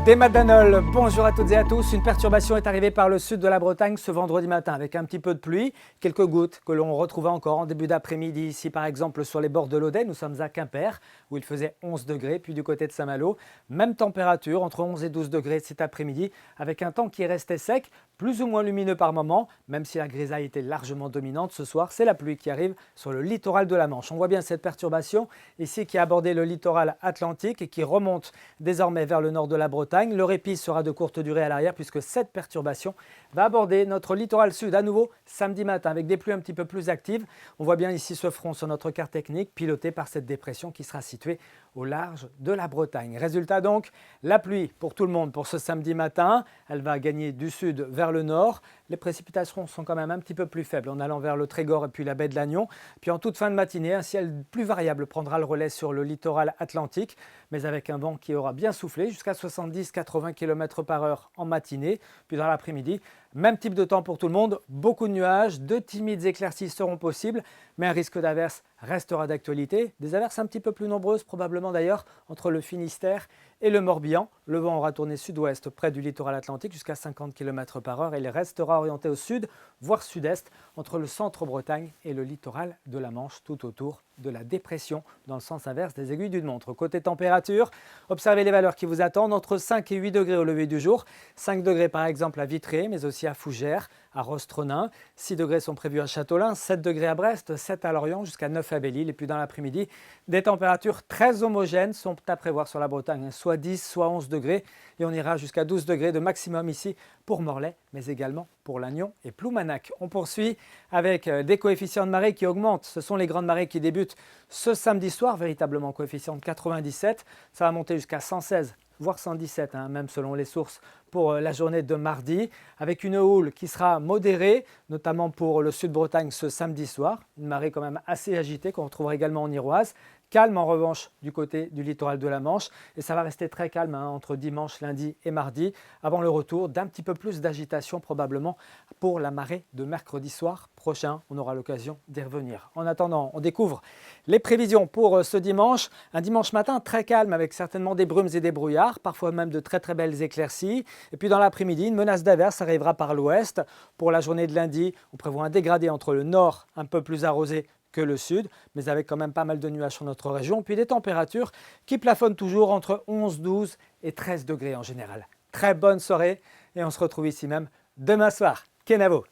Des Madanol, bonjour à toutes et à tous. Une perturbation est arrivée par le sud de la Bretagne ce vendredi matin avec un petit peu de pluie, quelques gouttes que l'on retrouvait encore en début d'après-midi ici par exemple sur les bords de l'Odet. Nous sommes à Quimper où il faisait 11 degrés, puis du côté de Saint-Malo, même température entre 11 et 12 degrés cet après-midi avec un temps qui restait sec, plus ou moins lumineux par moment, même si la grisaille était largement dominante ce soir. C'est la pluie qui arrive sur le littoral de la Manche. On voit bien cette perturbation ici qui a abordé le littoral atlantique et qui remonte désormais vers le nord de la Bretagne. Le répit sera de courte durée à l'arrière puisque cette perturbation va aborder notre littoral sud à nouveau samedi matin avec des pluies un petit peu plus actives. On voit bien ici ce front sur notre carte technique piloté par cette dépression qui sera située au large de la Bretagne. Résultat donc, la pluie pour tout le monde pour ce samedi matin. Elle va gagner du sud vers le nord. Les précipitations sont quand même un petit peu plus faibles en allant vers le Trégor et puis la baie de Lannion. Puis en toute fin de matinée, un ciel plus variable prendra le relais sur le littoral atlantique, mais avec un vent qui aura bien soufflé jusqu'à 70-80 km/h en matinée. Puis dans l'après-midi, même type de temps pour tout le monde, beaucoup de nuages, de timides éclaircies seront possibles, mais un risque d'averse restera d'actualité. Des averses un petit peu plus nombreuses probablement d'ailleurs entre le Finistère et le Morbihan. Le vent aura tourné sud-ouest près du littoral atlantique jusqu'à 50 km/h et il restera orienté au sud, voire sud-est, entre le centre-Bretagne et le littoral de la Manche, tout autour de la dépression dans le sens inverse des aiguilles d'une montre. Côté température, observez les valeurs qui vous attendent entre 5 et 8 degrés au lever du jour. 5 degrés par exemple à Vitré, mais aussi à Fougères, à Rostronin. 6 degrés sont prévus à Châteaulin, 7 degrés à Brest, 7 à Lorient, jusqu'à 9 à Belle-Île. Et puis dans l'après-midi, des températures très homogènes sont à prévoir sur la Bretagne, soit 10, soit 11 degrés. Et on ira jusqu'à 12 degrés de maximum ici pour Morlaix, mais également pour Lannion et Ploumanac. On poursuit avec des coefficients de marée qui augmentent. Ce sont les grandes marées qui débutent ce samedi soir, véritablement coefficient de 97. Ça va monter jusqu'à 116, voire 117, même selon les sources, pour la journée de mardi, avec une houle qui sera modérée, notamment pour le sud-Bretagne ce samedi soir. Une marée quand même assez agitée qu'on retrouvera également en Iroise. Calme en revanche du côté du littoral de la Manche et ça va rester très calme entre dimanche, lundi et mardi avant le retour d'un petit peu plus d'agitation probablement pour la marée de mercredi soir prochain. On aura l'occasion d'y revenir. En attendant, on découvre les prévisions pour ce dimanche. Un dimanche matin très calme avec certainement des brumes et des brouillards, parfois même de très très belles éclaircies. Et puis dans l'après-midi, une menace d'averse arrivera par l'ouest. Pour la journée de lundi, on prévoit un dégradé entre le nord un peu plus arrosé que le sud, mais avec quand même pas mal de nuages sur notre région, puis des températures qui plafonnent toujours entre 11, 12 et 13 degrés en général. Très bonne soirée et on se retrouve ici même demain soir. Kenavo!